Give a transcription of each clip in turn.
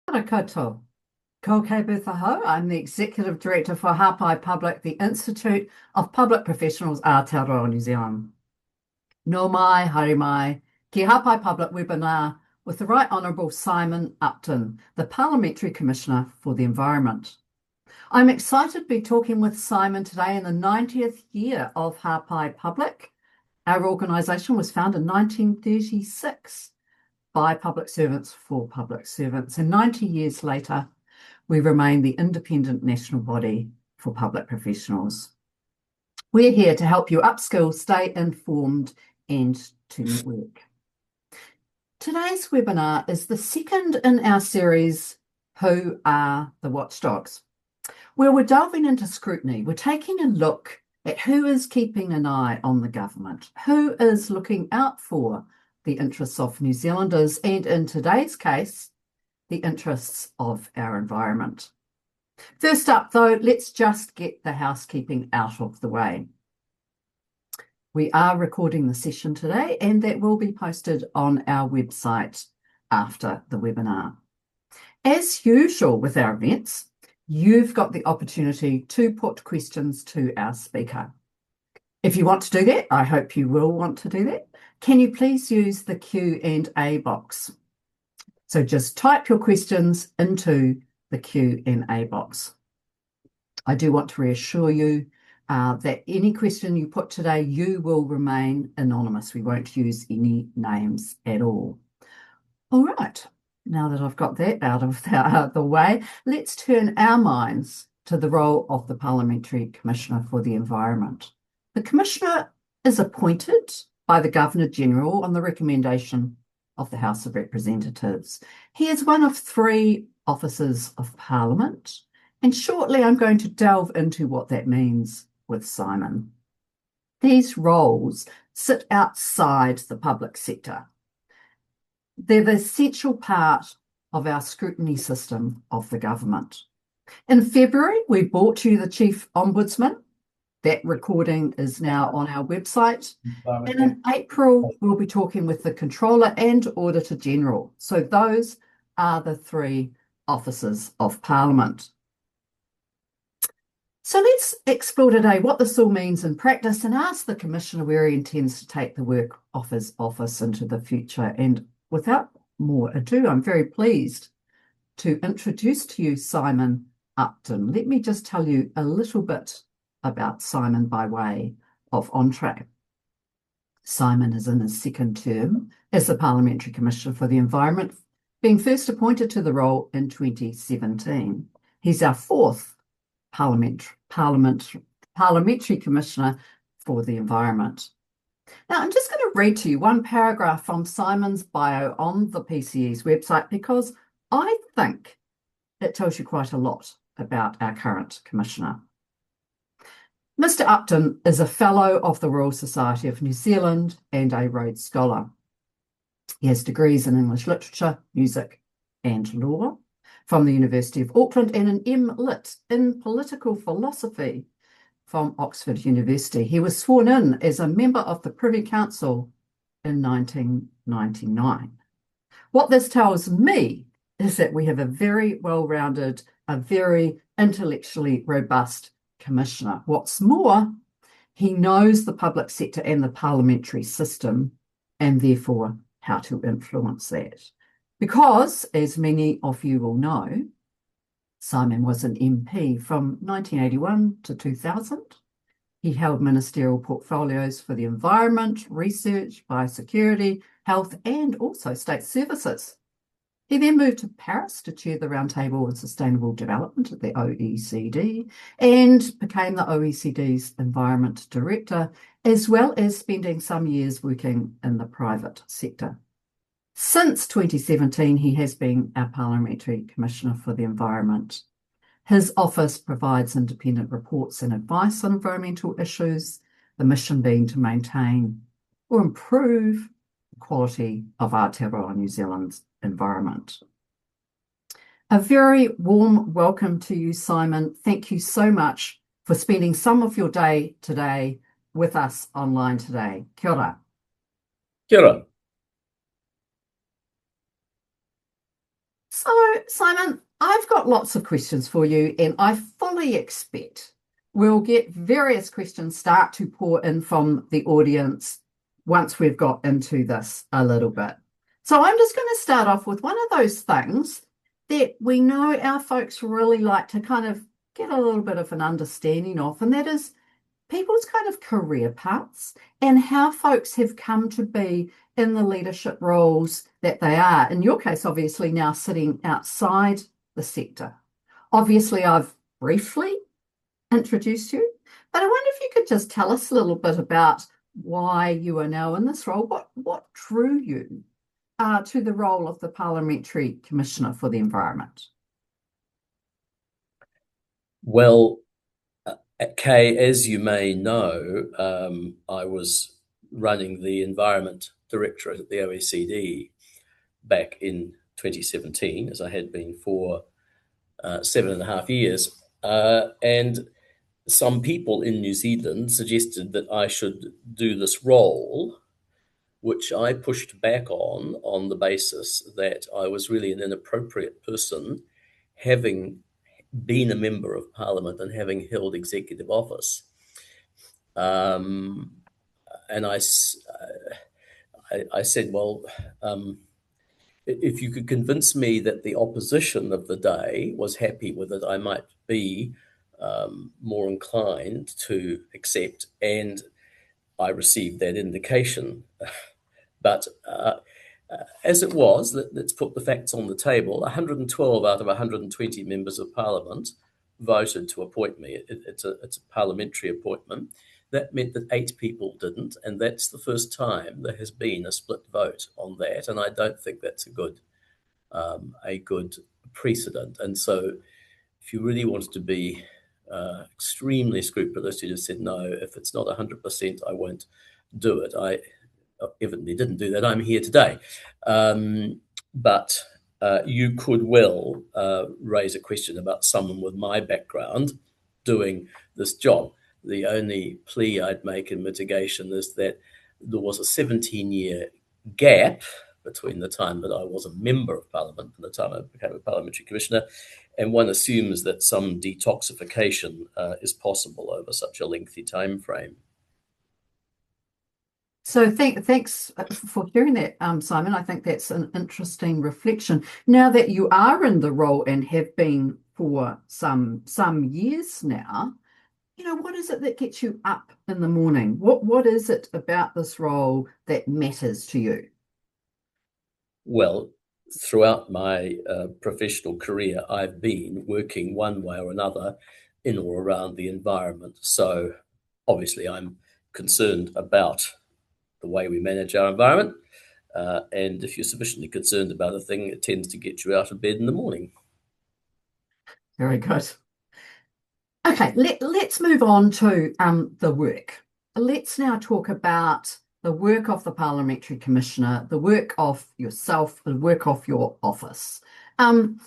Kia ora koutou. Ko kei Ho. I'm the Executive Director for Hapai Public, the Institute of Public Professionals Aotearoa New Zealand. No mai, haere mai, ki Hapai Public webinar with the Right Honourable Simon Upton, the Parliamentary Commissioner for the Environment. I'm excited to be talking with Simon today in the 90th year of Hapai Public. Our organisation was founded in 1936 by public servants for public servants, and 90 years later, we remain the independent national body for public professionals. We're here to help you upskill, stay informed, and to network. Today's webinar is the second in our series, Who Are the Watchdogs? Where we're delving into scrutiny. We're taking a look at who is keeping an eye on the government, who is looking out for the interests of New Zealanders, and in today's case, the interests of our environment. First up, though, let's just get the housekeeping out of the way. We are recording the session today, and that will be posted on our website after the webinar. As usual with our events, you've got the opportunity to put questions to our speaker. If you want to do that, I hope you will want to do that, can you please use the Q&A box? So just type your questions into the Q&A box. I do want to reassure you that any question you put today, you will remain anonymous. We won't use any names at all. All right, now that I've got that out of the way, let's turn our minds to the role of the Parliamentary Commissioner for the Environment. The Commissioner is appointed by the Governor-General on the recommendation of the House of Representatives. He is one of three officers of Parliament, and shortly I'm going to delve into what that means with Simon. These roles sit outside the public sector. They're the essential part of our scrutiny system of the government. In February, we brought you the Chief Ombudsman. That recording is now on our website. And in April, we'll be talking with the Controller and Auditor General. So those are the three officers of Parliament. So let's explore today what this all means in practice and ask the Commissioner where he intends to take the work of his office into the future. And without more ado, I'm very pleased to introduce to you Simon Upton. Let me just tell you a little bit about Simon by way of entree. Simon is in his second term as the Parliamentary Commissioner for the Environment, being first appointed to the role in 2017. He's our fourth Parliamentary Commissioner for the Environment. Now, I'm just going to read to you one paragraph from Simon's bio on the PCE's website because I think it tells you quite a lot about our current Commissioner. Mr. Upton is a Fellow of the Royal Society of New Zealand and a Rhodes Scholar. He has degrees in English Literature, Music and Law from the University of Auckland and an M.Lit in Political Philosophy from Oxford University. He was sworn in as a member of the Privy Council in 1999. What this tells me is that we have a very well-rounded, a very intellectually robust Commissioner. What's more, he knows the public sector and the parliamentary system and therefore how to influence that. Because, as many of you will know, Simon was an MP from 1981 to 2000. He held ministerial portfolios for the environment, research, biosecurity, health and also state services. He then moved to Paris to chair the Roundtable on Sustainable Development at the OECD and became the OECD's Environment Director, as well as spending some years working in the private sector. Since 2017, he has been our Parliamentary Commissioner for the Environment. His office provides independent reports and advice on environmental issues, the mission being to maintain or improve the quality of Aotearoa New Zealand's environment. A very warm welcome to you, Simon. Thank you so much for spending some of your day today with us online today. Kia ora. Kia ora. So Simon, I've got lots of questions for you, and I fully expect we'll get various questions start to pour in from the audience once we've got into this a little bit. So I'm just going to start off with one of those things that we know our folks really like to kind of get a little bit of an understanding of, and that is people's kind of career paths and how folks have come to be in the leadership roles that they are. In your case, obviously, now sitting outside the sector. Obviously, I've briefly introduced you, but I wonder if you could just tell us a little bit about why you are now in this role. What drew you to the role of the Parliamentary Commissioner for the Environment? Well, Kay, as you may know, I was running the Environment Directorate at the OECD back in 2017, as I had been for 7.5 years. And some people in New Zealand suggested that I should do this role, which I pushed back on the basis that I was really an inappropriate person, having been a member of Parliament and having held executive office. Um, and I said, well, if you could convince me that the opposition of the day was happy with it, I might be more inclined to accept. And I received that indication. But as it was, let's put the facts on the table. 112 out of 120 members of Parliament voted to appoint me. It's a parliamentary appointment. That meant that 8 people didn't, and that's the first time there has been a split vote on that. And I don't think that's a good precedent. And so, if you really wanted to be extremely scrupulous, you just said no. If it's not 100%, I won't do it. I evidently didn't do that. I'm here today. But you could well raise a question about someone with my background doing this job. The only plea I'd make in mitigation is that there was a 17-year gap between the time that I was a member of Parliament and the time I became a parliamentary commissioner, and one assumes that some detoxification is possible over such a lengthy time frame. So thanks for sharing that, Simon. I think that's an interesting reflection. Now that you are in the role and have been for some years now, what is it that gets you up in the morning? What is it about this role that matters to you? Well, throughout my professional career, I've been working one way or another in or around the environment. So obviously I'm concerned about the way we manage our environment. And if you're sufficiently concerned about a thing, it tends to get you out of bed in the morning. Very good. Okay, let's move on to the work. Let's now talk about the work of the Parliamentary Commissioner, the work of yourself, the work of your office. In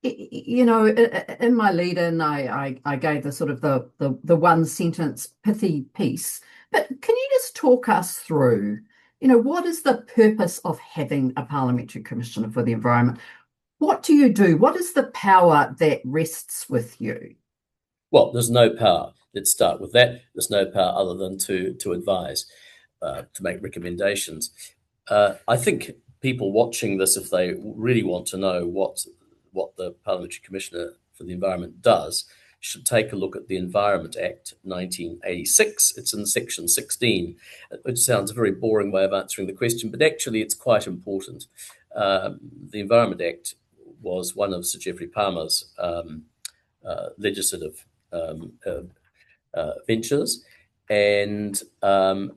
my lead-in, I gave the sort of the one sentence pithy piece, but can you just talk us through, what is the purpose of having a Parliamentary Commissioner for the Environment? What do you do? What is the power that rests with you? Well, there's no power. Let's start with that. There's no power other than to advise, to make recommendations. I think people watching this, if they really want to know what the Parliamentary Commissioner for the Environment does, should take a look at the Environment Act 1986. It's in section 16, which sounds a very boring way of answering the question, but actually it's quite important. The Environment Act was one of Sir Geoffrey Palmer's legislative ventures. And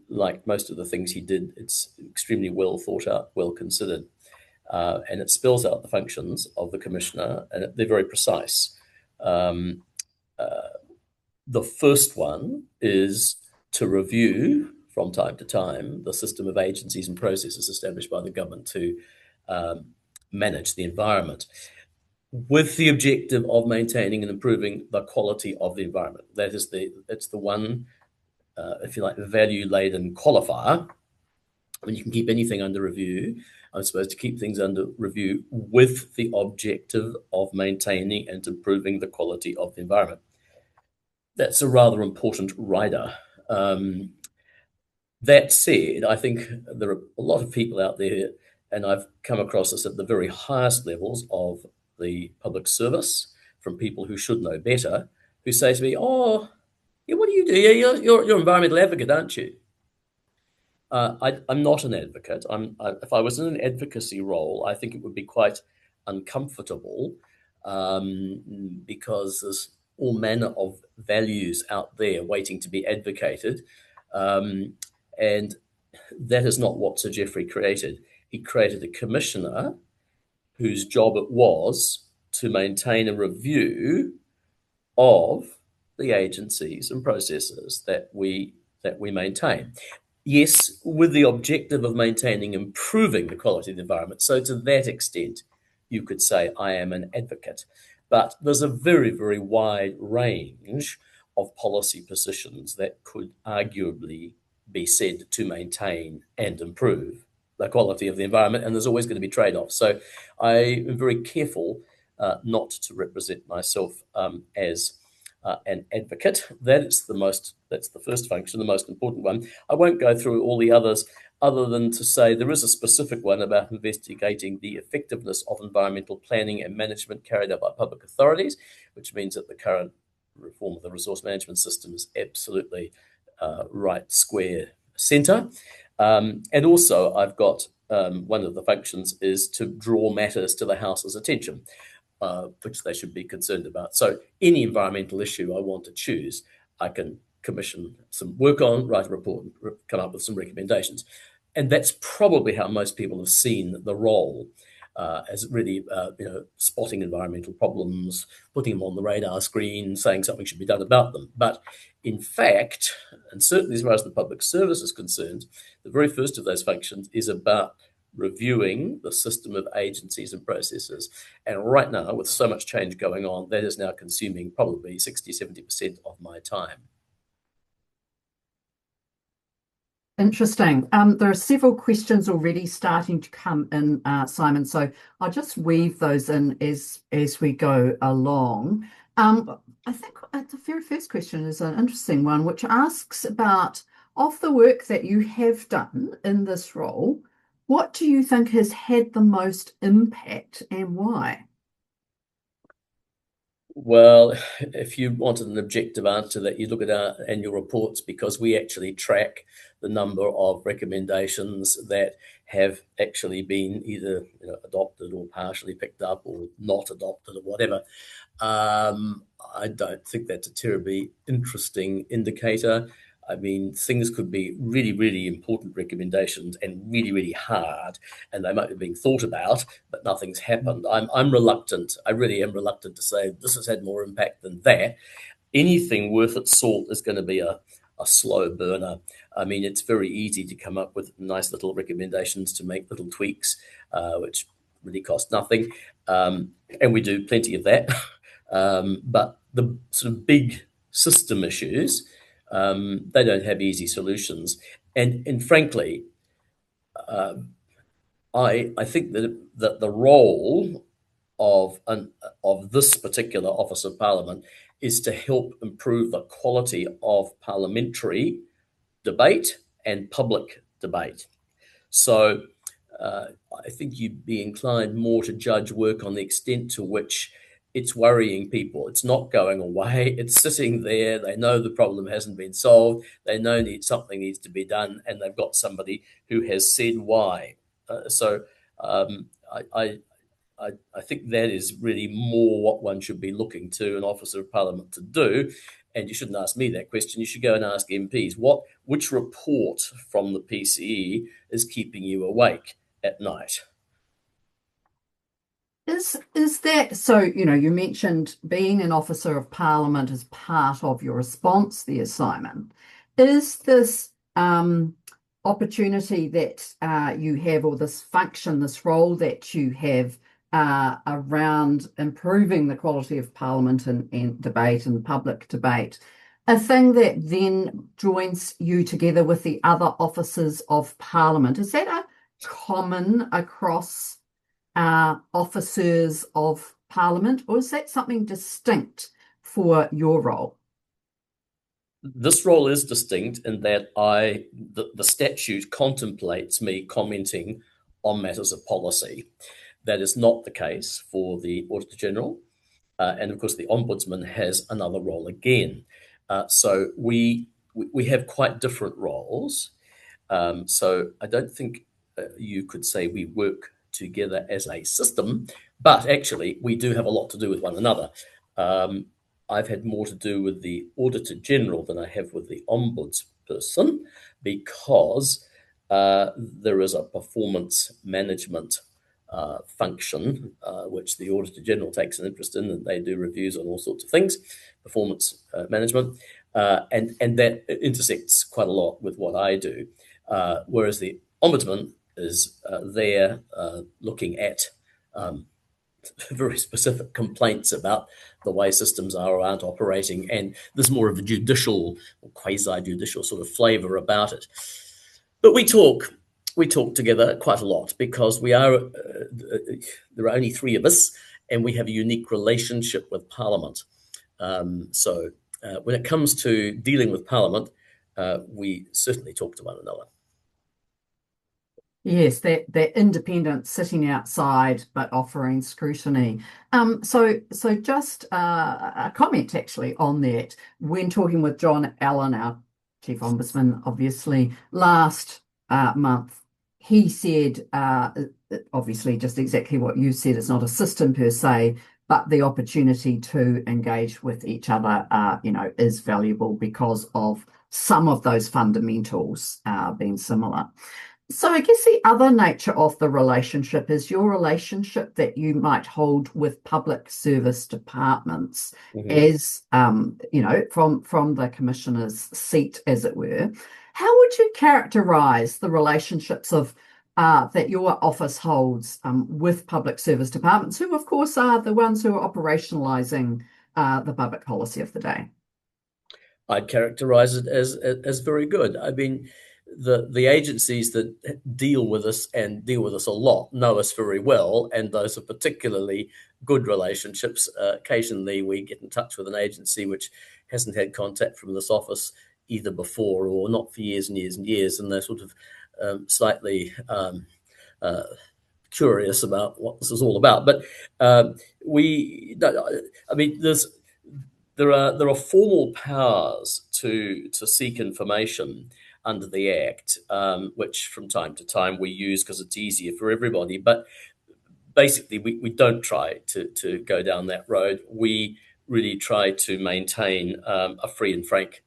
like most of the things he did, it's extremely well thought out, well considered. And it spells out the functions of the commissioner, and they're very precise. The first one is to review from time to time the system of agencies and processes established by the government to manage the environment, with the objective of maintaining and improving the quality of the environment. It's the one, if you like, value-laden qualifier. When you can keep anything under review, I'm supposed to keep things under review with the objective of maintaining and improving the quality of the environment. That's a rather important rider. That said, I think there are a lot of people out there, and I've come across this at the very highest levels of the public service, from people who should know better, who say to me, "Oh, yeah, what do you do? Yeah, you're an environmental advocate, aren't you?" I'm not an advocate. If I was in an advocacy role, I think it would be quite uncomfortable, because there's all manner of values out there waiting to be advocated. And that is not what Sir Geoffrey created. He created a commissioner whose job it was to maintain a review of the agencies and processes that we maintain. Yes, with the objective of maintaining, improving the quality of the environment. So to that extent, you could say I am an advocate. But there's a very, very wide range of policy positions that could arguably be said to maintain and improve the quality of the environment, and there's always going to be trade-offs. So I am very careful not to represent myself as an advocate. That's the first function, the most important one. I won't go through all the others, other than to say there is a specific one about investigating the effectiveness of environmental planning and management carried out by public authorities, which means that the current reform of the resource management system is absolutely right square centre. And also I've got one of the functions is to draw matters to the House's attention, which they should be concerned about. So any environmental issue I want to choose, I can commission some work on, write a report, and come up with some recommendations. And that's probably how most people have seen the role, as really, spotting environmental problems, putting them on the radar screen, saying something should be done about them. But in fact, and certainly as far as the public service is concerned, the very first of those functions is about reviewing the system of agencies and processes. And right now, with so much change going on, that is now consuming probably 60, 70% of my time. Interesting. There are several questions already starting to come in, Simon, so I'll just weave those in as we go along. I think the very first question is an interesting one, which asks about, of the work that you have done in this role, what do you think has had the most impact and why? Well, if you wanted an objective answer to that, you look at our annual reports, because we actually track the number of recommendations that have actually been either adopted or partially picked up or not adopted or whatever. I don't think that's a terribly interesting indicator. I mean, things could be really, really important recommendations and really, really hard, and they might be being thought about, but nothing's happened. I'm reluctant. I really am reluctant to say this has had more impact than that. Anything worth its salt is going to be a slow burner. I mean, it's very easy to come up with nice little recommendations to make little tweaks, which really cost nothing. And we do plenty of that. But the sort of big system issues, they don't have easy solutions. And frankly, I think that the role of this particular Office of Parliament is to help improve the quality of parliamentary debate and public debate. So I think you'd be inclined more to judge work on the extent to which it's worrying people. It's not going away. It's sitting there. They know the problem hasn't been solved. They know something needs to be done, and they've got somebody who has said why. I think that is really more what one should be looking to an Officer of Parliament to do. And you shouldn't ask me that question. You should go and ask MPs. Which report from the PCE is keeping you awake at night? Is that so? You mentioned being an Officer of Parliament as part of your response there, Simon. Is this opportunity that you have, or this function, this role that you have around improving the quality of Parliament and debate and public debate, a thing that then joins you together with the other officers of Parliament? Is that common across officers of Parliament, or is that something distinct for your role? This role is distinct in that the statute contemplates me commenting on matters of policy. That is not the case for the Auditor General. And of course, the Ombudsman has another role again. So we have quite different roles. So I don't think you could say we work together as a system, but actually we do have a lot to do with one another. Um, I've had more to do with the Auditor General than I have with the Ombudsperson because there is a performance management function, which the Auditor General takes an interest in, and they do reviews on all sorts of things, performance management, and that intersects quite a lot with what I do. Whereas the Ombudsman is there looking at very specific complaints about the way systems are or aren't operating, and there's more of a judicial or quasi-judicial sort of flavour about it. But we talk together quite a lot because we are there are only three of us, and we have a unique relationship with Parliament. So when it comes to dealing with Parliament, we certainly talk to one another. Yes, that independent sitting outside but offering scrutiny. So just a comment actually on that. When talking with John Allen, our Chief Ombudsman, obviously last month, he said obviously just exactly what you said. It's not a system per se, but the opportunity to engage with each other, is valuable because of some of those fundamentals being similar. So I guess the other nature of the relationship is your relationship that you might hold with public service departments Mm-hmm. as, from the commissioner's seat, as it were. How would you characterize the relationships of that your office holds with public service departments, who of course are the ones who are operationalizing the public policy of the day? I'd characterize it as very good. I mean, the agencies that deal with us and deal with us a lot know us very well, and those are particularly good relationships. Occasionally, we get in touch with an agency which hasn't had contact from this office either before or not for years and years and years, and they're sort of slightly uh, curious about what this is all about. But I mean, there are formal powers to seek information under the Act, which from time to time we use because it's easier for everybody. But basically, we don't try to go down that road. We really try to maintain a free and frank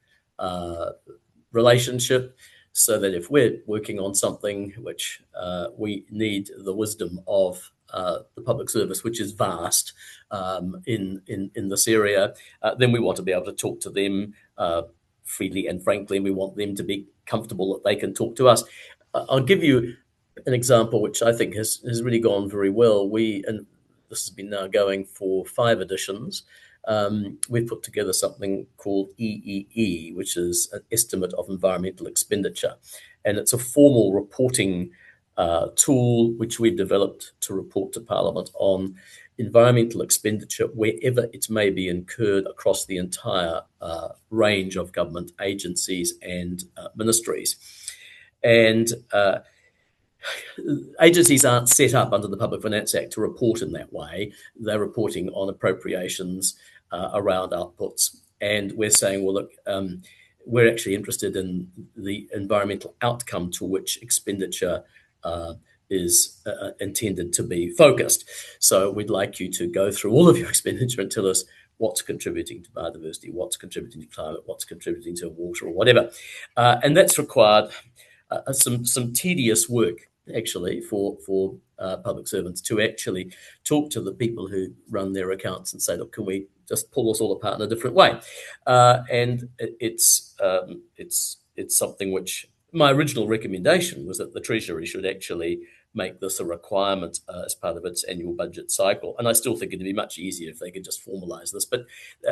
relationship so that if we're working on something which we need the wisdom of the public service, which is vast in this area, then we want to be able to talk to them freely and frankly, and we want them to be comfortable that they can talk to us. I'll give you an example which I think has really gone very well. And this has been now going for 5 editions. We've put together something called EEE, which is an estimate of environmental expenditure. And it's a formal reporting tool which we've developed to report to Parliament on environmental expenditure wherever it may be incurred across the entire range of government agencies and ministries. And agencies aren't set up under the Public Finance Act to report in that way. They're reporting on appropriations around outputs. And we're saying, well, look, we're actually interested in the environmental outcome to which expenditure is intended to be focused. So we'd like you to go through all of your expenditure and tell us what's contributing to biodiversity, what's contributing to climate, what's contributing to water or whatever. And that's required some tedious work, actually, for public servants to actually talk to the people who run their accounts and say, look, can we just pull this all apart in a different way? And it's something which my original recommendation was that the Treasury should actually make this a requirement as part of its annual budget cycle. And I still think it'd be much easier if they could just formalise this. But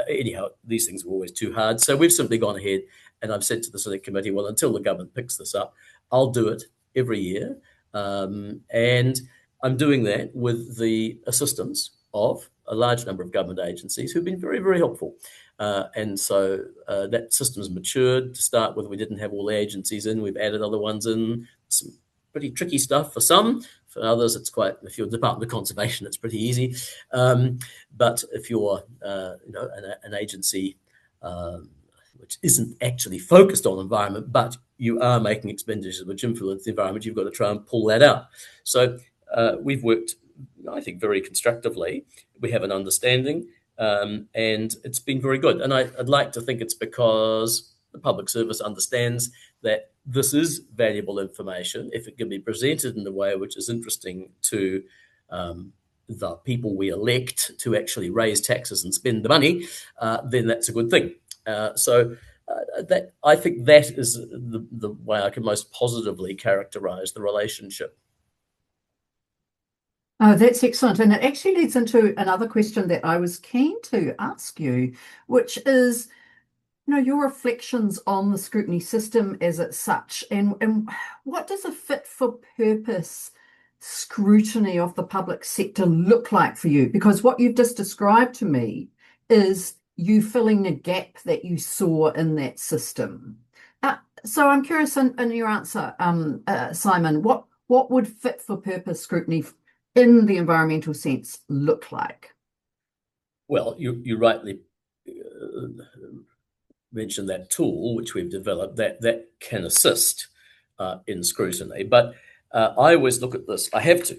anyhow, these things were always too hard. So we've simply gone ahead and I've said to the Select Committee, well, until the government picks this up, I'll do it every year. And I'm doing that with the assistance of a large number of government agencies who've been very, very helpful. And so that system's matured. To start with, we didn't have all the agencies in. We've added other ones in. Some pretty tricky stuff for some. For others, it's quite, if you're Department of Conservation, it's pretty easy. But if you're an agency which isn't actually focused on environment, but you are making expenditures which influence the environment, you've got to try and pull that out. So we've worked, I think, very constructively. We have an understanding, and it's been very good. And I'd like to think it's because the public service understands that this is valuable information. If it can be presented in a way which is interesting to the people we elect to actually raise taxes and spend the money, then that's a good thing. That I think that is the way I can most positively characterise the relationship. Oh, that's excellent. And it actually leads into another question that I was keen to ask you, which is, your reflections on the scrutiny system as it's such, and what does a fit for purpose scrutiny of the public sector look like for you? Because what you've just described to me is you filling a gap that you saw in that system. So I'm curious in your answer, Simon, what would fit for purpose scrutiny in the environmental sense look like? Well, you rightly mentioned that tool which we've developed that can assist in scrutiny. But I always look at this, I have to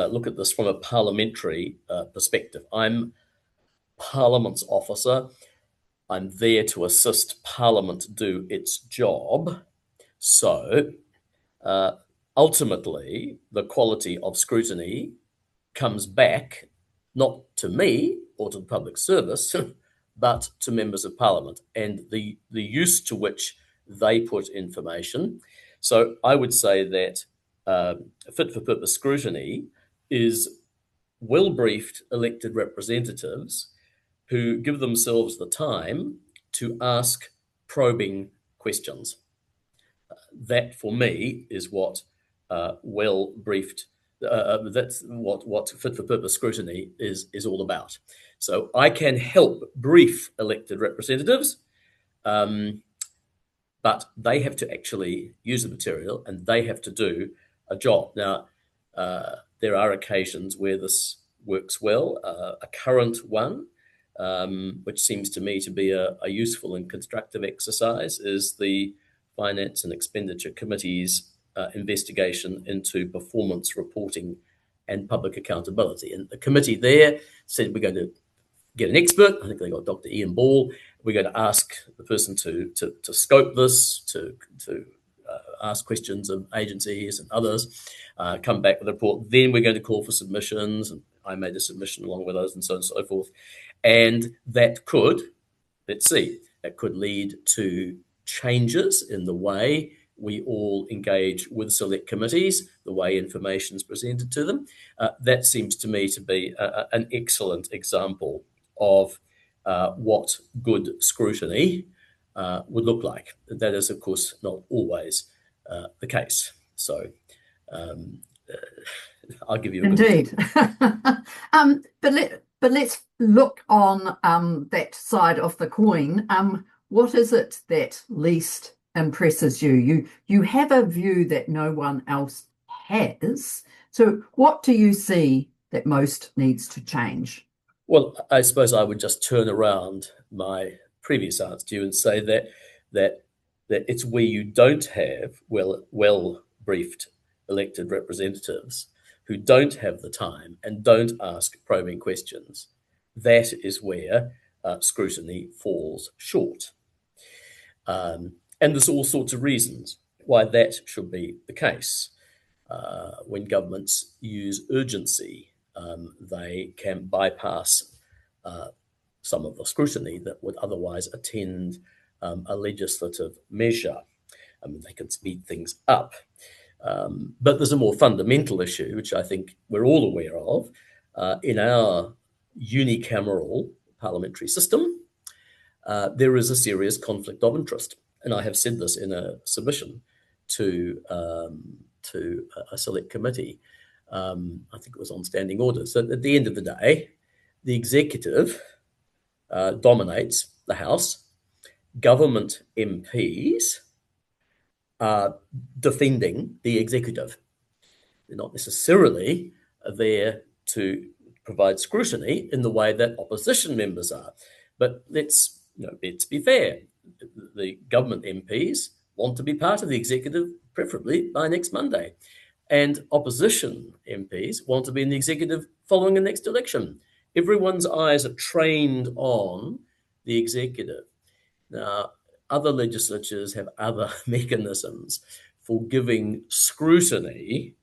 look at this from a parliamentary perspective. I'm Parliament's officer. I'm there to assist Parliament do its job. So ultimately, the quality of scrutiny comes back not to me or to the public service, but to members of Parliament and the use to which they put information. So I would say that fit for purpose scrutiny is well-briefed elected representatives who give themselves the time to ask probing questions. That, for me, is what well-briefed, that's what fit for purpose scrutiny is all about. So I can help brief elected representatives, but they have to actually use the material and they have to do a job. Now, there are occasions where this works well. A current one, which seems to me to be a useful and constructive exercise, is the Finance and Expenditure Committee's investigation into performance reporting and public accountability. And the committee there said, we're going to get an expert. I think they got Dr. Ian Ball. We're going to ask the person to scope this, to ask questions of agencies and others, come back with a report. Then we're going to call for submissions. And I made a submission along with those and so on and so forth. And that could, let's see, that could lead to changes in the way we all engage with select committees, the way information is presented to them. That seems to me to be an excellent example of what good scrutiny would look like. That is, of course, not always the case. So I'll give you a Indeed. But let's look on that side of the coin. What is it that least impresses you? You have a view that no one else has. So what do you see that most needs to change? Well, I suppose I would just turn around my previous answer to you and say that it's where you don't have well briefed elected representatives who don't have the time and don't ask probing questions. That is where scrutiny falls short. And there's all sorts of reasons why that should be the case. When governments use urgency, they can bypass some of the scrutiny that would otherwise attend a legislative measure. They can speed things up. But there's a more fundamental issue, which I think we're all aware of. In our unicameral parliamentary system, there is a serious conflict of interest. And I have said this in a submission to to a select committee. I think it was on standing orders. So at the end of the day, the executive dominates the House. Government MPs are defending the executive. They're not necessarily there to provide scrutiny in the way that opposition members are. But let's be fair. The government MPs want to be part of the executive, preferably by next Monday. And opposition MPs want to be in the executive following the next election. Everyone's eyes are trained on the executive. Now, other legislatures have other mechanisms for giving scrutiny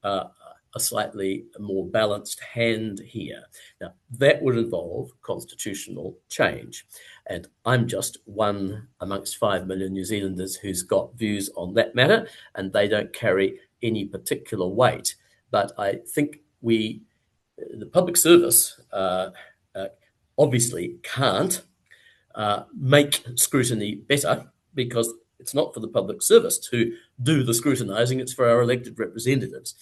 a slightly more balanced hand here. Now, that would involve constitutional change. And I'm just one amongst 5 million New Zealanders who's got views on that matter, and they don't carry any particular weight. But I think the public service obviously can't make scrutiny better, because it's not for the public service to do the scrutinising, it's for our elected representatives.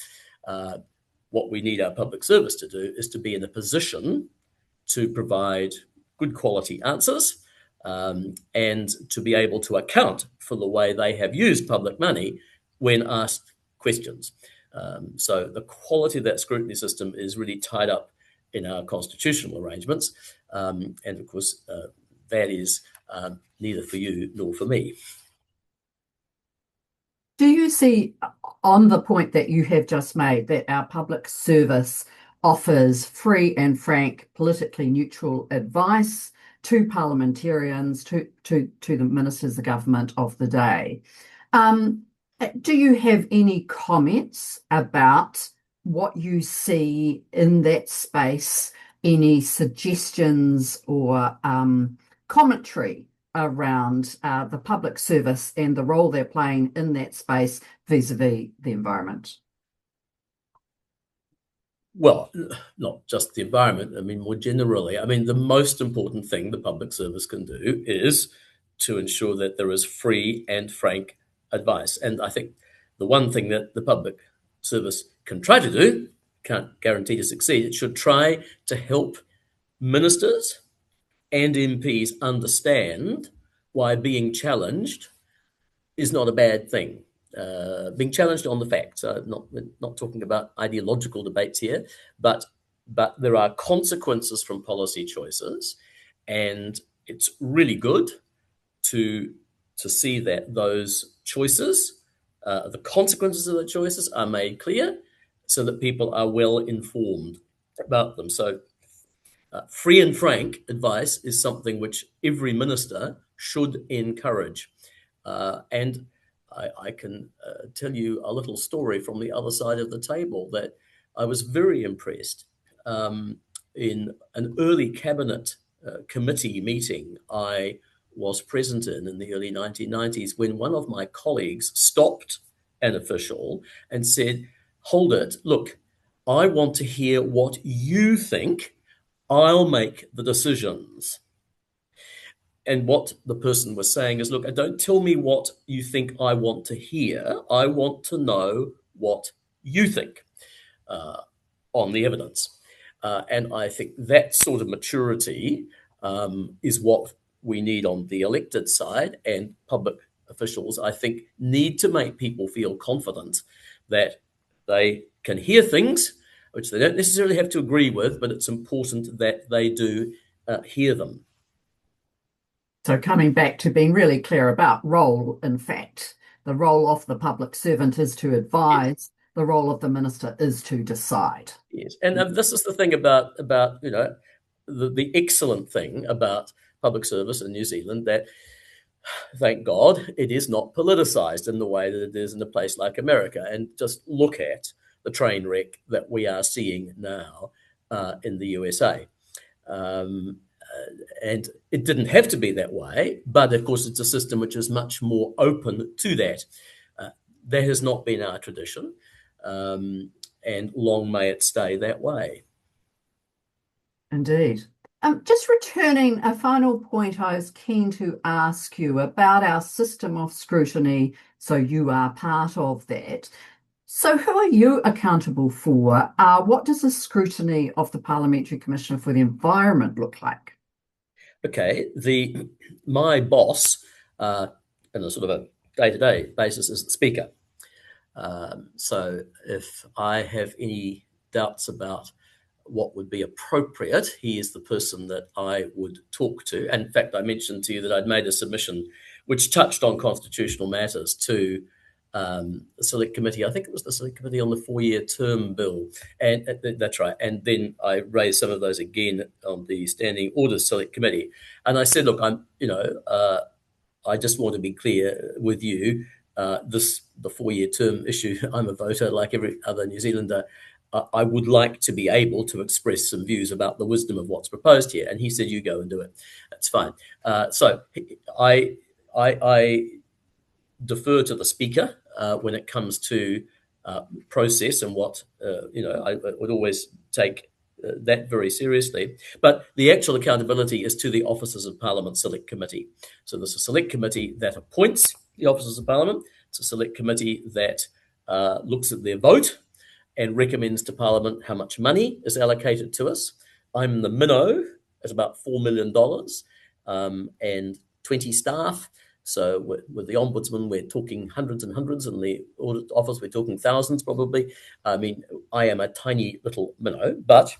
What we need our public service to do is to be in a position to provide good quality answers, and to be able to account for the way they have used public money when asked questions. So the quality of that scrutiny system is really tied up in our constitutional arrangements, and of course that is neither for you nor for me. Do you see, on the point that you have just made, that our public service offers free and frank, politically neutral advice to parliamentarians, to the ministers of government of the day? Do you have any comments about what you see in that space? Any suggestions or commentary around the public service and the role they're playing in that space vis-a-vis the environment? Well, not just the environment. I mean, more generally, the most important thing the public service can do is to ensure that there is free and frank advice. And I think the one thing that the public service can try to do, can't guarantee to succeed, it should try to help ministers and MPs understand why being challenged is not a bad thing. Being challenged on the facts. Not talking about ideological debates here, but there are consequences from policy choices, and it's really good to see that those choices, the consequences of the choices, are made clear, so that people are well informed about them. So free and frank advice is something which every minister should encourage. And I can tell you a little story from the other side of the table, that I was very impressed. In an early cabinet committee meeting I was present in the early 1990s, when one of my colleagues stopped an official and said, "Hold it, look, I want to hear what you think. I'll make the decisions." And what the person was saying is, look, don't tell me what you think I want to hear. I want to know what you think on the evidence. And I think that sort of maturity is what we need on the elected side, and public officials, I think, need to make people feel confident that they can hear things which they don't necessarily have to agree with, but it's important that they do hear them. So coming back to being really clear about role, in fact, the role of the public servant is to advise, yes. The role of the minister is to decide. Yes, and this is the thing about the excellent thing about public service in New Zealand, that, thank God, it is not politicised in the way that it is in a place like America. And just look at the train wreck that we are seeing now in the USA. And it didn't have to be that way, but of course it's a system which is much more open to that. That has not been our tradition, and long may it stay that way. Indeed. Just returning, a final point I was keen to ask you about our system of scrutiny, so you are part of that. So, who are you accountable for? What does the scrutiny of the Parliamentary Commissioner for the Environment look like? Okay, the my boss, uh, on a sort of a day-to-day basis, is the Speaker. So if I have any doubts about what would be appropriate, he is the person that I would talk to. And in fact, I mentioned to you that I'd made a submission which touched on constitutional matters to the Select Committee. I think it was the Select Committee on the 4-year term bill, and that's right. And then I raised some of those again on the Standing Orders Select Committee, and I said, look, I just want to be clear with you. The 4-year term issue. I'm a voter like every other New Zealander. I would like to be able to express some views about the wisdom of what's proposed here. And he said, "You go and do it. That's fine." So I defer to the Speaker when it comes to process and what I would always take that very seriously. But the actual accountability is to the Officers of Parliament Select Committee. So there's a Select Committee that appoints the Officers of Parliament. It's a Select Committee that looks at their vote and recommends to Parliament how much money is allocated to us. I'm the minnow at about $4 million and 20 staff. So with the Ombudsman, we're talking hundreds and hundreds, and the Audit Office, we're talking thousands probably. I mean, I am a tiny little minnow, but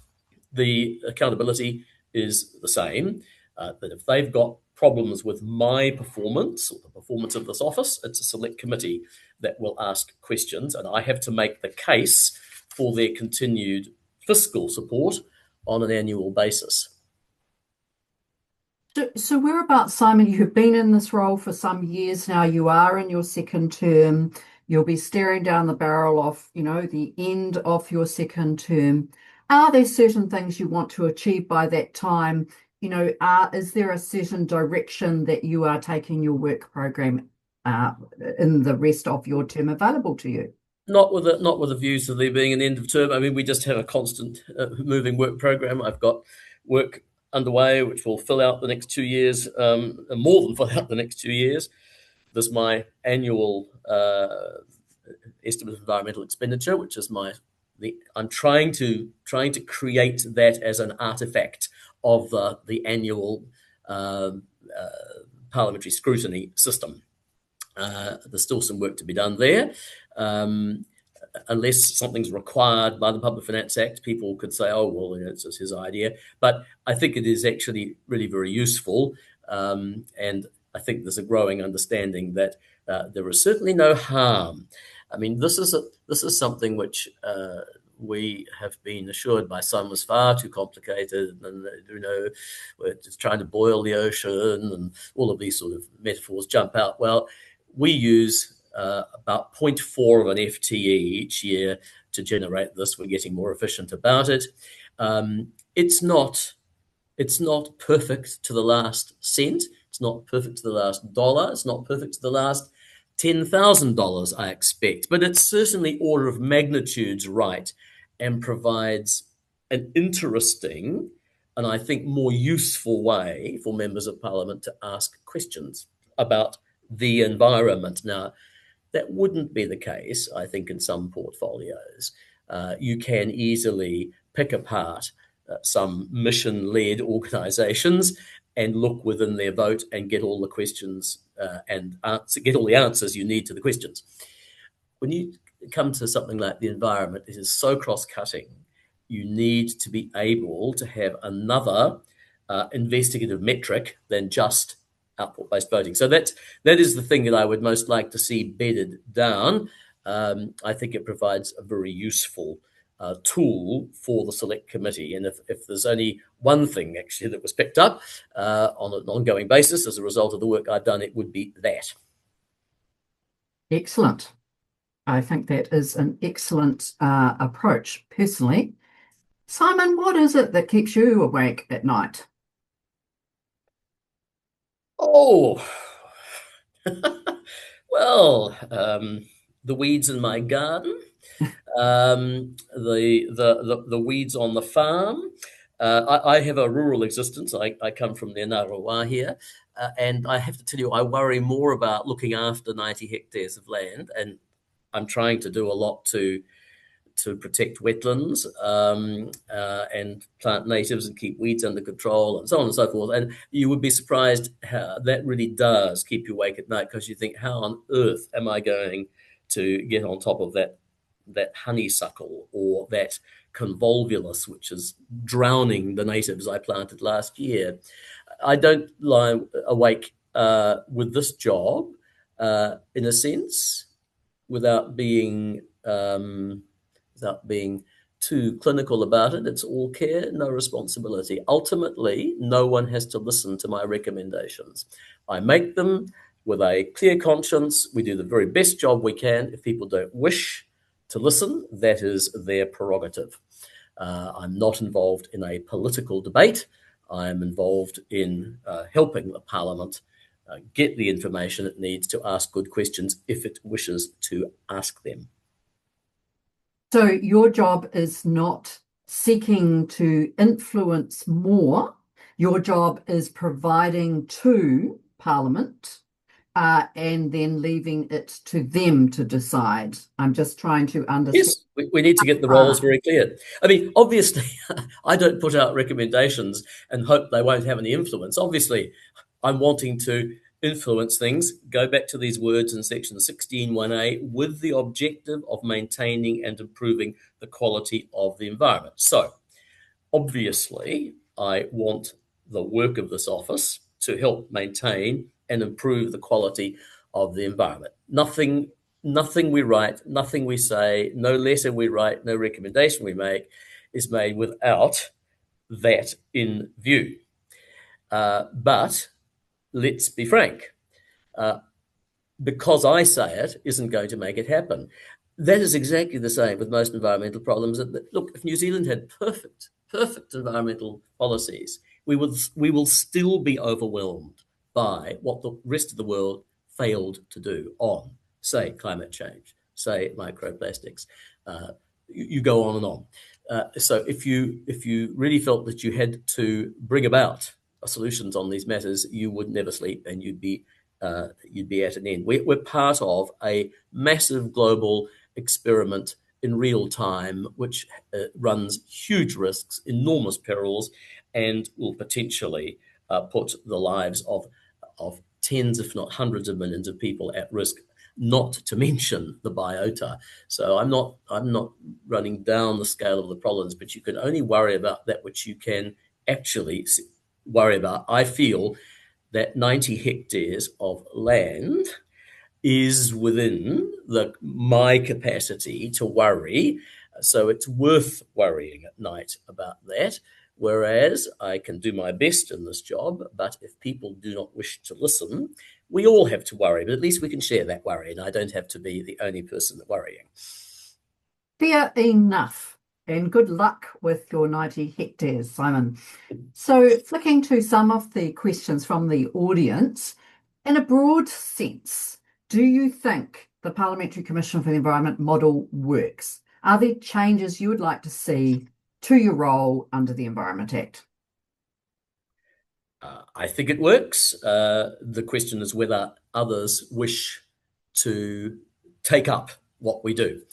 the accountability is the same. That if they've got problems with my performance or the performance of this office, it's a Select Committee that will ask questions, and I have to make the case for their continued fiscal support on an annual basis. So whereabouts, Simon, you have been in this role for some years now. You are in your second term. You'll be staring down the barrel of, the end of your second term. Are there certain things you want to achieve by that time? Is there a certain direction that you are taking your work program in the rest of your term available to you? Not with the views of there being an end of term. I mean, we just have a constant moving work program. I've got work underway which will fill out the next 2 years, more than fill out the next 2 years. There's my annual estimate of environmental expenditure, which is I'm trying to create that as an artifact of the annual parliamentary scrutiny system. There's still some work to be done there. Unless something's required by the Public Finance Act, people could say, "Oh, well, it's just his idea." But I think it is actually really very useful, and I think there's a growing understanding that there is certainly no harm. I mean, this is something which we have been assured by some was far too complicated, and we're just trying to boil the ocean, and all of these sort of metaphors jump out. Well, we use about 0.4 of an FTE each year to generate this. We're getting more efficient about it. It's not perfect to the last cent. It's not perfect to the last dollar. It's not perfect to the last $10,000, I expect, but it's certainly order of magnitudes right, and provides an interesting and I think more useful way for members of Parliament to ask questions about the environment. Now, that wouldn't be the case, I think, in some portfolios. You can easily pick apart some mission-led organisations and look within their vote and get all the questions get all the answers you need to the questions. When you come to something like the environment, it is so cross-cutting. You need to be able to have another investigative metric than just output-based voting. So that is the thing that I would most like to see bedded down. I think it provides a very useful tool for the Select Committee. And if there's only one thing actually that was picked up on an ongoing basis as a result of the work I've done, it would be that. Excellent. I think that is an excellent approach, personally. Simon, what is it that keeps you awake at night? Oh, well, the weeds in my garden, the weeds on the farm. I have a rural existence. I come from the Ngārawa here, and I have to tell you, I worry more about looking after 90 hectares of land and I'm trying to do a lot to protect wetlands and plant natives and keep weeds under control and so on and so forth. And you would be surprised how that really does keep you awake at night, because you think, how on earth am I going to get on top of that honeysuckle or that convolvulus, which is drowning the natives I planted last year? I don't lie awake with this job, in a sense, without being too clinical about it. It's all care, no responsibility. Ultimately, no one has to listen to my recommendations. I make them with a clear conscience. We do the very best job we can. If people don't wish to listen, that is their prerogative. I'm not involved in a political debate. I'm involved in helping the Parliament get the information it needs to ask good questions if it wishes to ask them. So your job is not seeking to influence more. Your job is providing to Parliament and then leaving it to them to decide. I'm just trying to understand. Yes, we need to get the roles very clear. I mean, obviously, I don't put out recommendations and hope they won't have any influence. Obviously, I'm wanting to influence things. Go back to these words in section 16(1)(a), with the objective of maintaining and improving the quality of the environment. So, obviously, I want the work of this office to help maintain and improve the quality of the environment. Nothing we write, nothing we say, no letter we write, no recommendation we make is made without that in view. But let's be frank, because I say it isn't going to make it happen. That is exactly the same with most environmental problems. Look, if New Zealand had perfect environmental policies, we will still be overwhelmed by what the rest of the world failed to do on, say, climate change, say, microplastics. You go on and on. So if you really felt that you had to bring about solutions on these matters, you would never sleep, and you'd be at an end. We're part of a massive global experiment in real time, which runs huge risks, enormous perils, and will potentially put the lives of tens, if not hundreds of millions of people at risk, not to mention the biota. So I'm not running down the scale of the problems, but you can only worry about that which you can actually worry about. I feel that 90 hectares of land is within my capacity to worry, so it's worth worrying at night about that. Whereas I can do my best in this job, but if people do not wish to listen, we all have to worry, but at least we can share that worry, and I don't have to be the only person worrying. Fair enough. And good luck with your 90 hectares, Simon. So flicking to some of the questions from the audience, in a broad sense, do you think the Parliamentary Commission for the Environment model works? Are there changes you would like to see to your role under the Environment Act? I think it works. The question is whether others wish to take up what we do.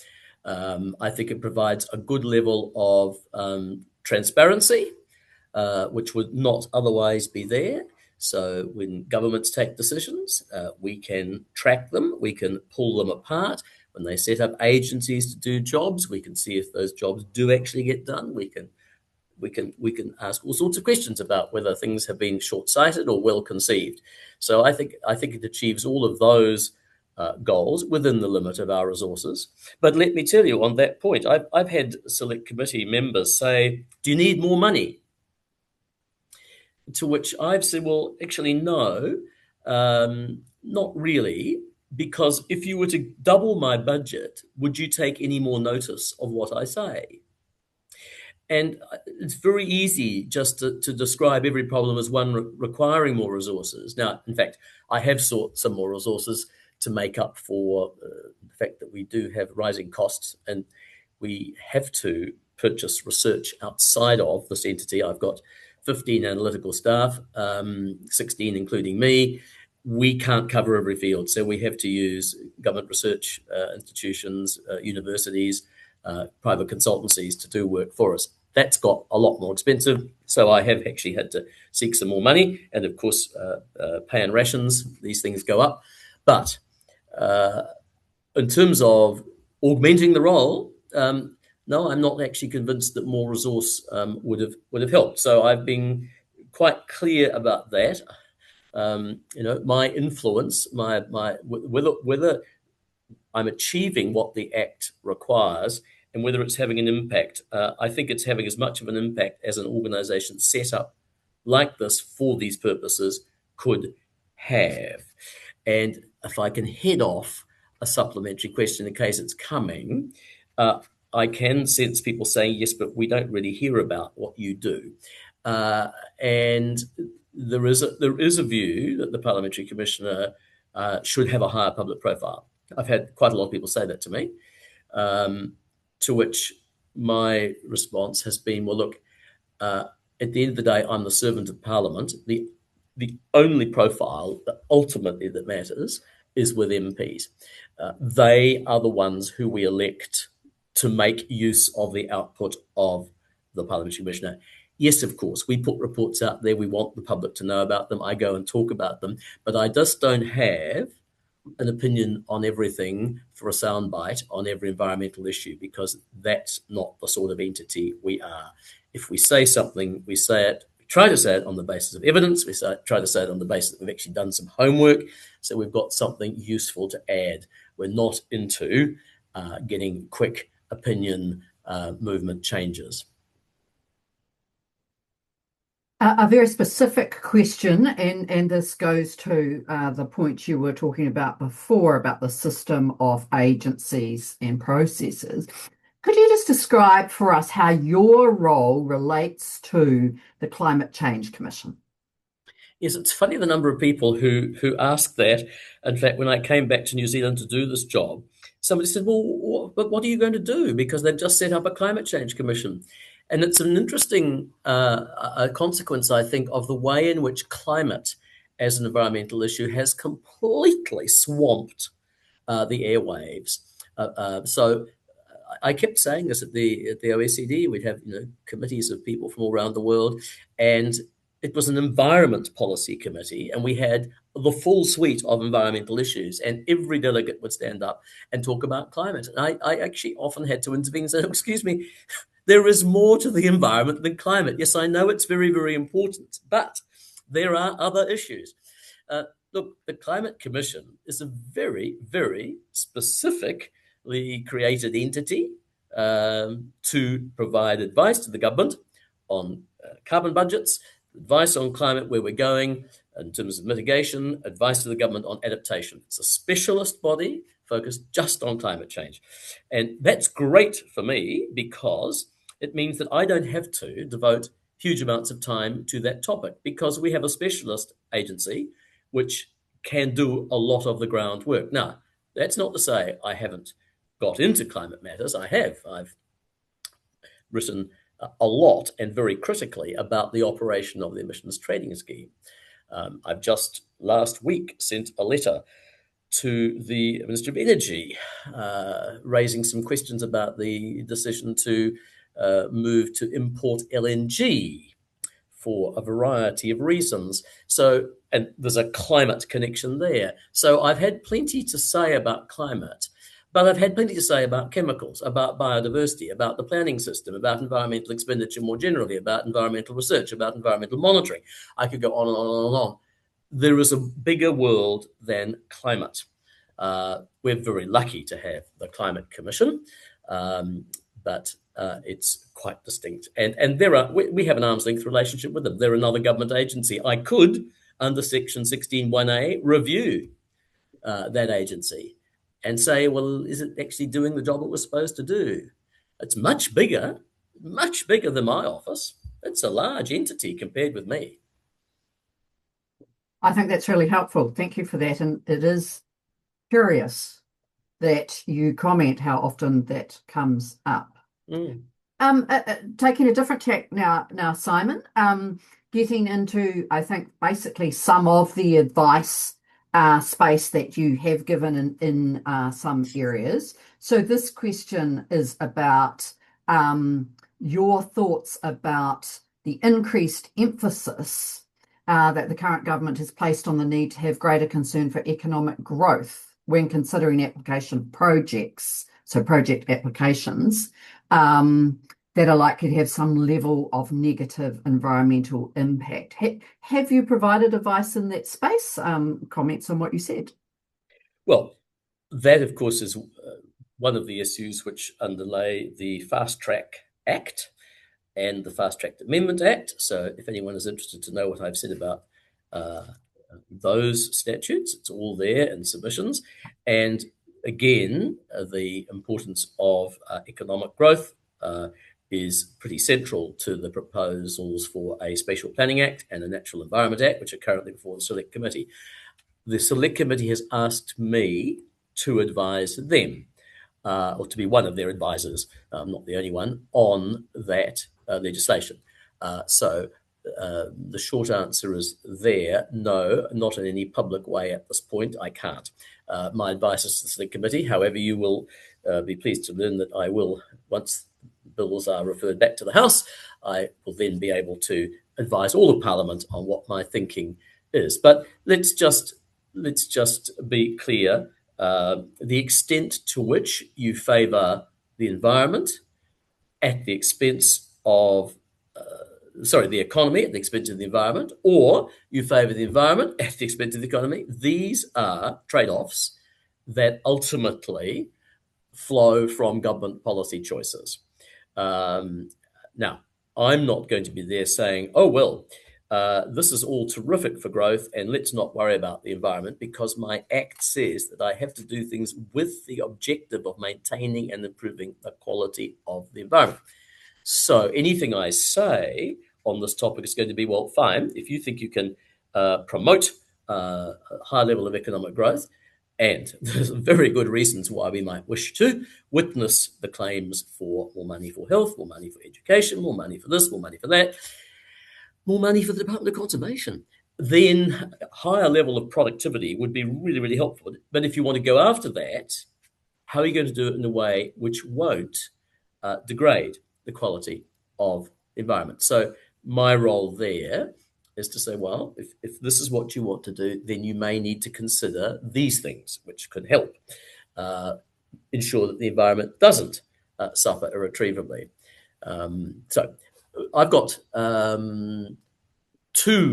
I think it provides a good level of transparency, which would not otherwise be there. So when governments take decisions, we can track them, we can pull them apart. When they set up agencies to do jobs, we can see if those jobs do actually get done. We can ask all sorts of questions about whether things have been short-sighted or well conceived. So I think it achieves all of those goals within the limit of our resources. But let me tell you on that point, I've had select committee members say, "Do you need more money?" To which I've said, well, actually, no, not really, because if you were to double my budget, would you take any more notice of what I say? And it's very easy just to describe every problem as one requiring more resources. Now, in fact, I have sought some more resources to make up for the fact that we do have rising costs, and we have to purchase research outside of this entity. I've got 15 analytical staff, 16 including me. we can't cover every field. So we have to use government research institutions, universities, private consultancies to do work for us. That's got a lot more expensive. So I have actually had to seek some more money. And of course, pay and rations, these things go up. But in terms of augmenting the role, no, I'm not actually convinced that more resource would have helped. So I've been quite clear about that. My influence, my whether I'm achieving what the Act requires and whether it's having an impact. I think it's having as much of an impact as an organisation set up like this for these purposes could have. And if I can head off a supplementary question in case it's coming, I can sense people saying, yes, but we don't really hear about what you do. And there is a view that the Parliamentary Commissioner should have a higher public profile. I've had quite a lot of people say that to me, to which my response has been, well, look, at the end of the day, I'm the servant of Parliament. The only profile that ultimately that matters is with MPs. They are the ones who we elect to make use of the output of the Parliamentary Commissioner. Yes, of course, we put reports out there. We want the public to know about them. I go and talk about them, but I just don't have an opinion on everything for a soundbite on every environmental issue, because that's not the sort of entity we are. If we say something, we say it, we try to say it on the basis of evidence, try to say it on the basis that we've actually done some homework, so we've got something useful to add. We're not into getting quick opinion movement changes. A very specific question, and this goes to the point you were talking about before about the system of agencies and processes. Could you just describe for us how your role relates to the Climate Change Commission? Yes, it's funny the number of people who ask that. In fact, when I came back to New Zealand to do this job, somebody said, well, but what are you going to do? Because they've just set up a Climate Change Commission. And it's an interesting consequence, I think, of the way in which climate as an environmental issue has completely swamped the airwaves. So I kept saying this at the OECD. We'd have committees of people from all around the world, and it was an environment policy committee, and we had the full suite of environmental issues, and every delegate would stand up and talk about climate. And I actually often had to intervene and say, excuse me, there is more to the environment than climate. Yes, I know it's very, very important, but there are other issues. Look, the Climate Commission is a very, very specifically created entity to provide advice to the government on carbon budgets, advice on climate, where we're going in terms of mitigation, advice to the government on adaptation. It's a specialist body focused just on climate change. And that's great for me because it means that I don't have to devote huge amounts of time to that topic, because we have a specialist agency which can do a lot of the groundwork. Now, that's not to say I haven't got into climate matters. I have. I've written a lot and very critically about the operation of the emissions trading scheme. I've just last week sent a letter to the Ministry of Energy raising some questions about the decision to move to import LNG for a variety of reasons. So, and there's a climate connection there. So I've had plenty to say about climate, but I've had plenty to say about chemicals, about biodiversity, about the planning system, about environmental expenditure more generally, about environmental research, about environmental monitoring. I could go on and on and on. There is a bigger world than climate. We're very lucky to have the Climate Commission, but it's quite distinct. And we have an arm's length relationship with them. They're another government agency. I could, under Section 16(1)(a), review that agency and say, well, is it actually doing the job it was supposed to do? It's much bigger than my office. It's a large entity compared with me. I think that's really helpful. Thank you for that. And it is curious that you comment how often that comes up. Taking a different tack now, Simon, getting into, I think, basically some of the advice space that you have given in some areas. So this question is about your thoughts about the increased emphasis that the current government has placed on the need to have greater concern for economic growth when considering application projects, so project applications, that are likely to have some level of negative environmental impact. Have you provided advice in that space? Comments on what you said? Well, that, of course, is one of the issues which underlay the Fast Track Act and the Fast Track Amendment Act. So if anyone is interested to know what I've said about those statutes, it's all there in submissions. And again, the importance of economic growth is pretty central to the proposals for a Spatial Planning Act and a Natural Environment Act, which are currently before the Select Committee. The Select Committee has asked me to advise them, or to be one of their advisors, not the only one, on that legislation. So the short answer is there, no, not in any public way at this point. I can't. My advice is to the Select Committee. However, you will be pleased to learn that I will, once bills are referred back to the House, I will then be able to advise all of Parliament on what my thinking is. But let's just be clear. The extent to which you favour the environment at the expense of, the economy at the expense of the environment, or you favour the environment at the expense of the economy, these are trade-offs that ultimately flow from government policy choices. Now, I'm not going to be there saying, oh, well, this is all terrific for growth and let's not worry about the environment, because my act says that I have to do things with the objective of maintaining and improving the quality of the environment. So anything I say on this topic is going to be, well, fine, if you think you can promote a high level of economic growth, and there's very good reasons why we might wish to witness the claims for more money for health, more money for education, more money for this, more money for that, more money for the Department of Conservation, then a higher level of productivity would be really, really helpful. But if you want to go after that, how are you going to do it in a way which won't degrade the quality of the environment? So my role there is to say, well, if this is what you want to do, then you may need to consider these things, which could help ensure that the environment doesn't suffer irretrievably. So I've got 2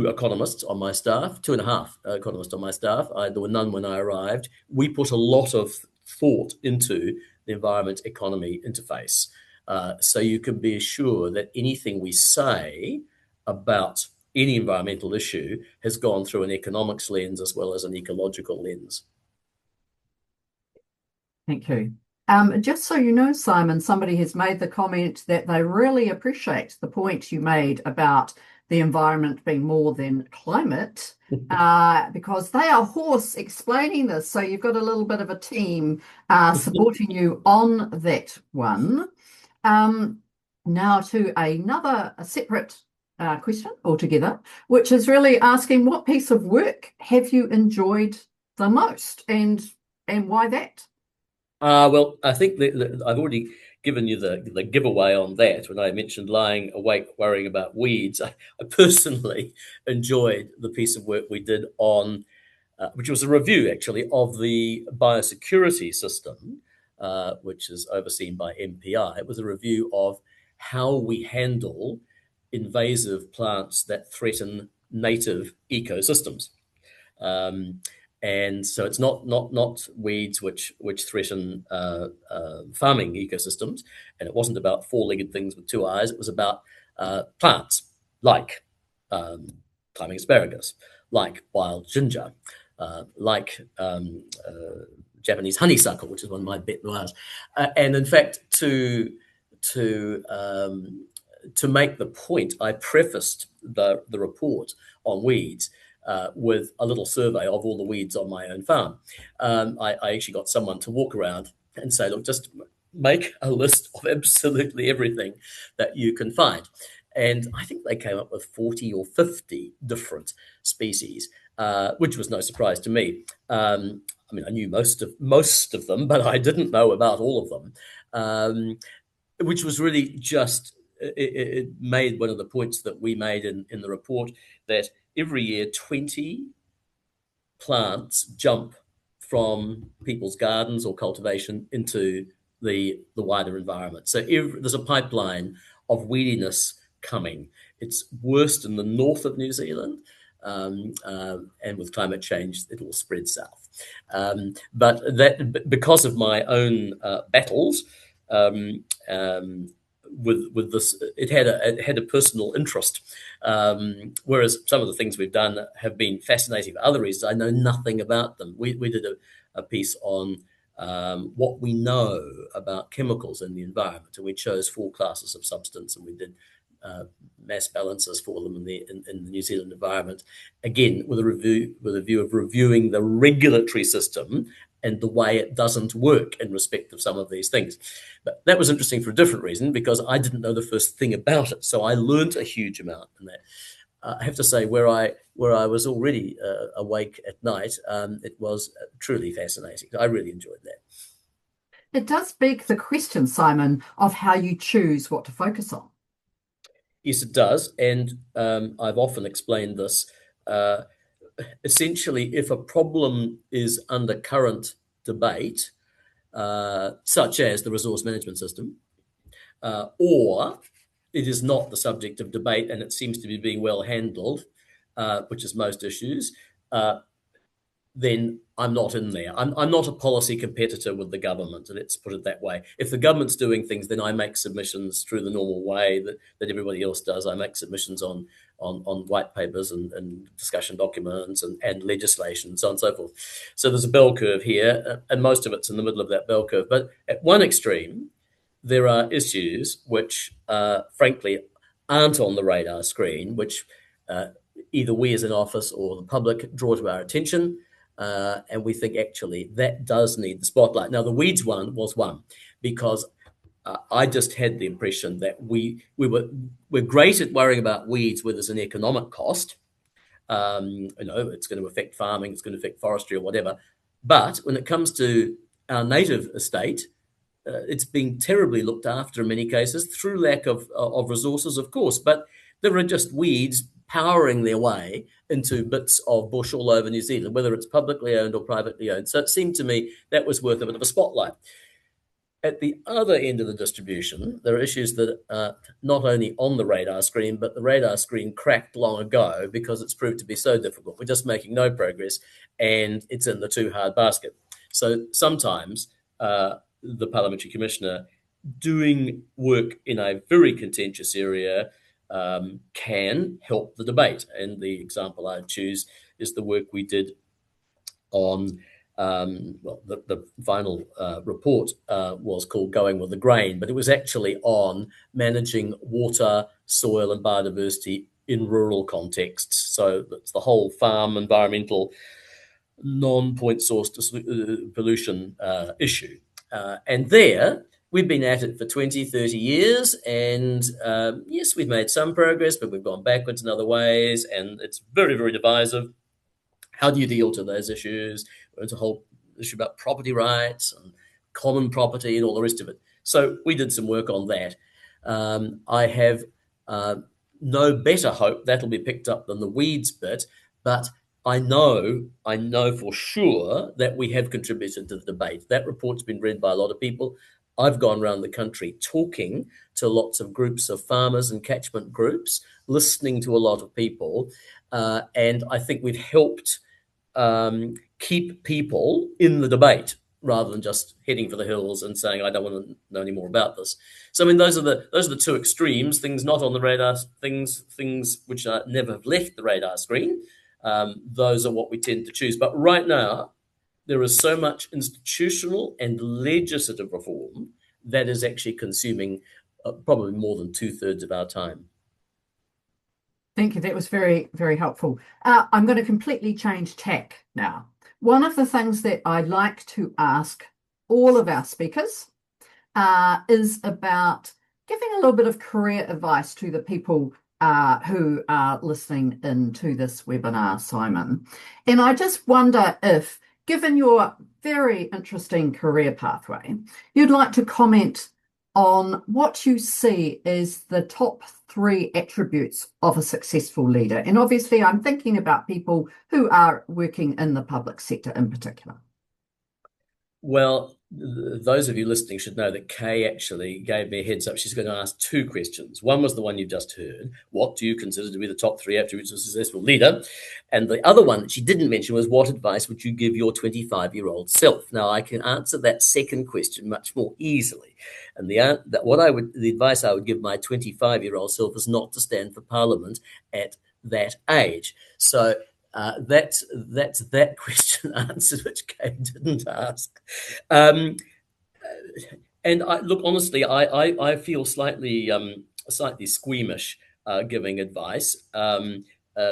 economists on my staff, 2.5 economists on my staff. There were none when I arrived. We put a lot of thought into the environment-economy interface. So you can be assured that anything we say about any environmental issue has gone through an economics lens as well as an ecological lens. Thank you. Just so you know, Simon, somebody has made the comment that they really appreciate the point you made about the environment being more than climate, because they are hoarse explaining this. So you've got a little bit of a team supporting you on that one. Now to a separate question altogether, which is really asking, what piece of work have you enjoyed the most, and why that? Well, I think I've already given you the giveaway on that when I mentioned lying awake worrying about weeds. I personally enjoyed the piece of work we did on, which was a review actually of the biosecurity system, which is overseen by MPI. It was a review of how we handle invasive plants that threaten native ecosystems. And so it's not weeds which threaten farming ecosystems, and it wasn't about 4-legged things with 2 eyes. It was about plants like climbing asparagus, like wild ginger, like Japanese honeysuckle, which is one of my bête noires. And in fact, to make the point, I prefaced the report on weeds with a little survey of all the weeds on my own farm. I actually got someone to walk around and say, look, just make a list of absolutely everything that you can find. And I think they came up with 40 or 50 different species, which was no surprise to me. I mean, I knew most of them, but I didn't know about all of them, which was really just it made one of the points that we made in the report, that every year 20 plants jump from people's gardens or cultivation into the wider environment. So there's a pipeline of weediness coming. It's worst in the north of New Zealand, and with climate change, it will spread south. But that, because of my own battles with this, it had a personal interest. Whereas some of the things we've done have been fascinating for other reasons. I know nothing about them. We did a piece on what we know about chemicals in the environment, and we chose 4 classes of substance, and we did mass balances for them in the New Zealand environment, again with a view of reviewing the regulatory system and the way it doesn't work in respect of some of these things. But that was interesting for a different reason, because I didn't know the first thing about it, so I learned a huge amount in that. I have to say, where I was already awake at night, it was truly fascinating. I really enjoyed that. It does beg the question, Simon, of how you choose what to focus on. Yes, it does. And I've often explained this. Essentially, if a problem is under current debate, such as the resource management system, or it is not the subject of debate and it seems to be being well handled, which is most issues, then I'm not in there. I'm not a policy competitor with the government, let's put it that way. If the government's doing things, then I make submissions through the normal way that everybody else does. I make submissions on white papers and discussion documents and legislation and so on and so forth. So there's a bell curve here, and most of it's in the middle of that bell curve. But at one extreme, there are issues which, frankly, aren't on the radar screen, which either we as an office or the public draw to our attention. And we think actually that does need the spotlight. Now, the weeds one was one, because I just had the impression that we're great at worrying about weeds where there's an economic cost. It's going to affect farming, it's going to affect forestry or whatever. But when it comes to our native estate, it's being terribly looked after in many cases through lack of resources, of course. But there are just weeds powering their way into bits of bush all over New Zealand, whether it's publicly owned or privately owned. So it seemed to me that was worth a bit of a spotlight. At the other end of the distribution, there are issues that are not only on the radar screen, but the radar screen cracked long ago because it's proved to be so difficult. We're just making no progress, and it's in the too hard basket. So sometimes the Parliamentary Commissioner doing work in a very contentious area can help the debate. And the example I choose is the work we did on, the final report was called Going with the Grain, but it was actually on managing water, soil and biodiversity in rural contexts. So it's the whole farm environmental non-point source pollution issue. And there, we've been at it for 20, 30 years, and yes, we've made some progress, but we've gone backwards in other ways, and it's very, very divisive. How do you deal to those issues? There's a whole issue about property rights and common property and all the rest of it. So we did some work on that. I have no better hope that'll be picked up than the weeds bit, but I know for sure that we have contributed to the debate. That report's been read by a lot of people. I've gone around the country talking to lots of groups of farmers and catchment groups, listening to a lot of people, and I think we've helped keep people in the debate rather than just heading for the hills and saying, I don't want to know any more about this. So, I mean, those are the two extremes, things not on the radar, things which never have left the radar screen. Those are what we tend to choose. But right now, there is so much institutional and legislative reform that is actually consuming probably more than 2/3 of our time. Thank you. That was very, very helpful. I'm going to completely change tack now. One of the things that I like to ask all of our speakers is about giving a little bit of career advice to the people who are listening in to this webinar, Simon. And I just wonder if, given your very interesting career pathway, you'd like to comment on what you see as the top 3 attributes of a successful leader. And obviously, I'm thinking about people who are working in the public sector in particular. Well, those of you listening should know that Kay actually gave me a heads up. She's going to ask 2 questions. One was the one you just heard. What do you consider to be the top 3 attributes of a successful leader? And the other one that she didn't mention was, what advice would you give your 25-year-old self? Now, I can answer that second question much more easily. And the advice I would give my 25-year-old self is not to stand for Parliament at that age. So that's that question answered, which Kate didn't ask. And look, honestly, I feel slightly squeamish giving advice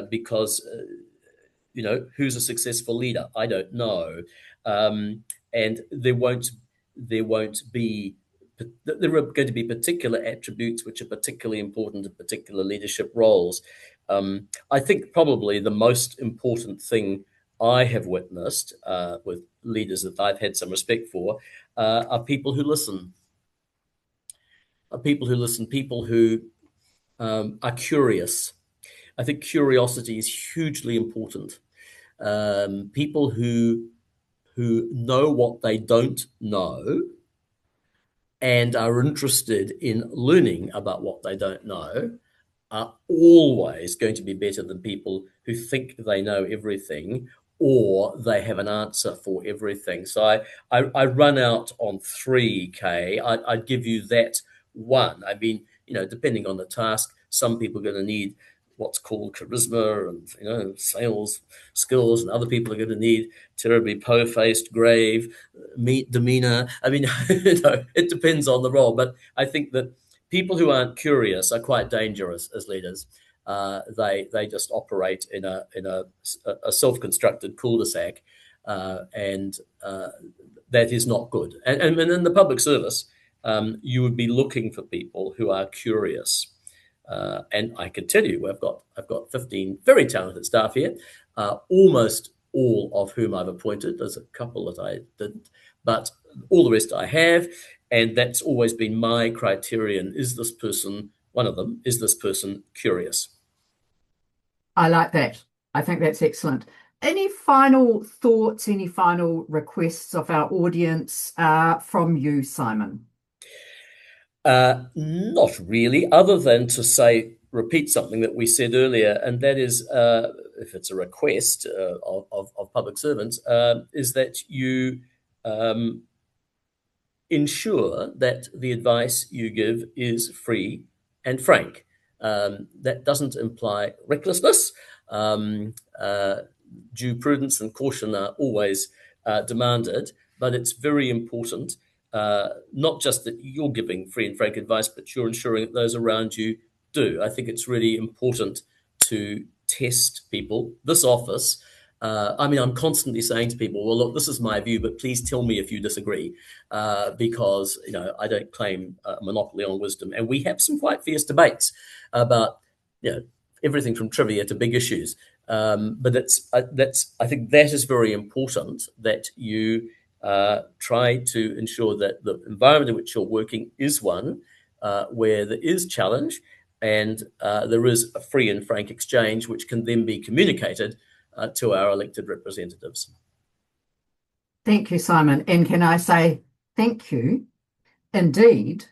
because who's a successful leader? I don't know, and there are going to be particular attributes which are particularly important in particular leadership roles. I think probably the most important thing I have witnessed with leaders that I've had some respect for are people who listen. People who are curious. I think curiosity is hugely important. People who know what they don't know and are interested in learning about what they don't know are always going to be better than people who think they know everything or they have an answer for everything. So I run out on 3K. I'd give you that one. I mean, depending on the task, some people are going to need what's called charisma and sales skills, and other people are going to need terribly po-faced, grave demeanor. I mean, it depends on the role, but I think that people who aren't curious are quite dangerous as leaders. They just operate in a self-constructed cul-de-sac, and that is not good. And in the public service, you would be looking for people who are curious. And I can tell you, I've got 15 very talented staff here, almost all of whom I've appointed. There's a couple that I didn't, but all the rest I have. And that's always been my criterion. One of them, is this person curious? I like that. I think that's excellent. Any final thoughts, any final requests of our audience from you, Simon? Not really, other than to repeat something that we said earlier, and that is, if it's a request of public servants, is that you ensure that the advice you give is free and frank. That doesn't imply recklessness. Due prudence and caution are always demanded, but it's very important not just that you're giving free and frank advice, but you're ensuring that those around you do. I think it's really important to test people. This office, I'm constantly saying to people, well, look, this is my view, but please tell me if you disagree, because I don't claim a monopoly on wisdom. And we have some quite fierce debates about everything from trivia to big issues. But I think that is very important, that you try to ensure that the environment in which you're working is one where there is challenge and there is a free and frank exchange, which can then be communicated to our elected representatives. Thank you, Simon. And can I say thank you indeed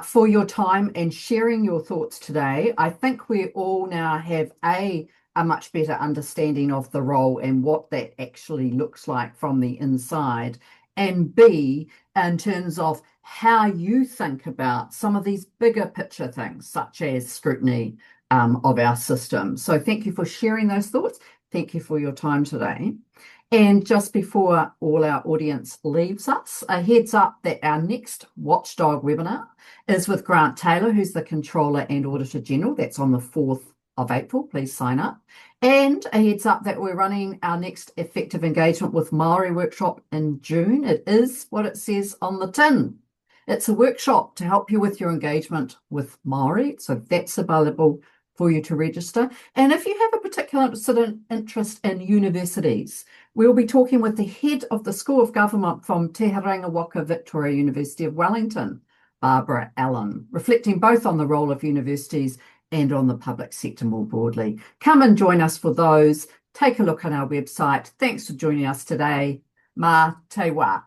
for your time and sharing your thoughts today. I think we all now have a much better understanding of the role and what that actually looks like from the inside, and B, in terms of how you think about some of these bigger picture things, such as scrutiny of our system. So thank you for sharing those thoughts. Thank you for your time today. And just before all our audience leaves us, a heads up that our next Watchdog webinar is with Grant Taylor, who's the Controller and Auditor General. That's on the 4th of April. Please sign up. And a heads up that we're running our next effective engagement with Maori workshop in June. It is what it says on the tin. It's a workshop to help you with your engagement with Māori, so that's available for you to register. And if you have a particular interest in universities, we'll be talking with the head of the School of Government from Te Haringa Waka Victoria University of Wellington, Barbara Allen, reflecting both on the role of universities and on the public sector more broadly. Come and join us for those. Take a look on our website. Thanks for joining us today. Mā te wā.